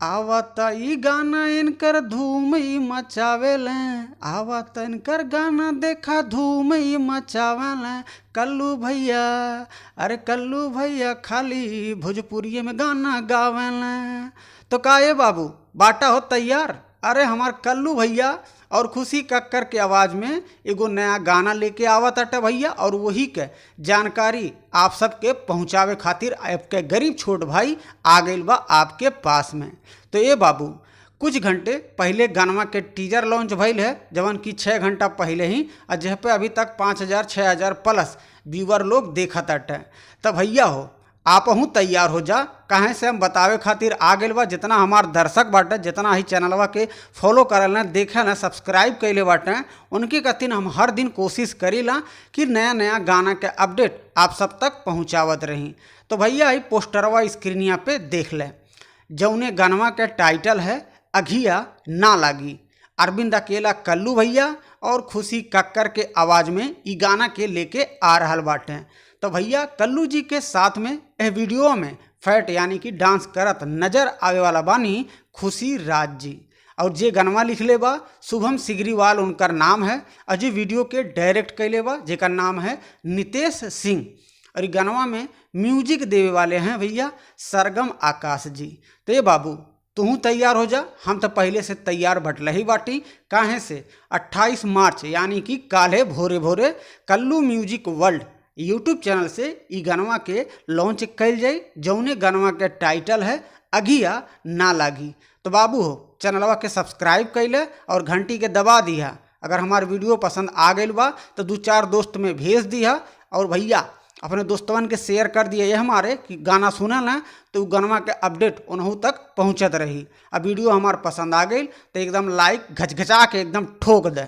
आवत ई गाना इनकर धूम ही मचावेले, आवत इनकर गाना देखा धूम ही मचावेले। कल्लू भैया, अरे कल्लू भैया खाली भोजपुरी में गाना गावेले। तो का ये बाबू बाटा हो तैयार? अरे हमार कल्लू भैया और खुशी कक्कर के आवाज़ में एगो नया गाना लेके आवत अटे भैया, और वही के जानकारी आप सबके पहुँचावे खातिर आपके गरीब छोट भाई आ गइल बा आपके पास में। तो ये बाबू कुछ घंटे पहले गानवा के टीजर लॉन्च भइल है, जवन कि 6 घंटा पहले ही, और जह पे अभी तक 5000-6000 प्लस व्यूवर लोग देखत अटे। तो भैया हो आप हूँ तैयार हो जा, कहें से हम बतावे खातिर आ गए बा। जितना हमार दर्शक बाटे, जितना ही चैनलवा के फॉलो करल देखे ना, सब्सक्राइब कैले बाटे, उनके कथिन हम हर दिन कोशिश करीला कि नया नया गाना के अपडेट आप सब तक पहुँचावत रही। तो भैया ही पोस्टरवा स्क्रीनिया पे देख ले, जौने गानवा के टाइटल है अघिया ना लागी। अरविंद अकेला कल्लू भैया और खुशी कक्कर के आवाज़ में ई गाना के लेके आ रहल बाटे। तो भैया कल्लू जी के साथ में यह वीडियो में फैट यानी कि डांस करत नजर आवे वाला बानी खुशी राज जी, और जे गनवा लिखले बा शुभम सिगरीवाल उनकर नाम है, और जे वीडियो के डायरेक्ट कैले बा जेकर नाम है नितेश सिंह, और गनवा में म्यूजिक देवे वाले हैं भैया सरगम आकाश जी। तो ये बाबू तू तैयार हो जा, हम तो पहले से तैयार भटल ही बाटी। काहे से 28 मार्च यानी कि काले भोरे भोरे कल्लू म्यूजिक वर्ल्ड यूट्यूब चैनल से ई गनवा के लॉन्च कैल जाई, जौने गनवा के टाइटल है अघिया ना लागी। तो बाबू हो चैनलवा के सब्सक्राइब कैले और घंटी के दबा दिया। अगर हमार वीडियो पसंद आ गई बा तो 2-4 दोस्त में भेज दिया, और भैया अपने दोस्तवन के शेयर कर दिए ये हमारे कि गाना सुना ना, तो गनवा के अपडेट उन्हों तक पहुँचत रही। अब वीडियो हमार पसंद आ गई तो एकदम लाइक घचघचा के एकदम ठोक दे।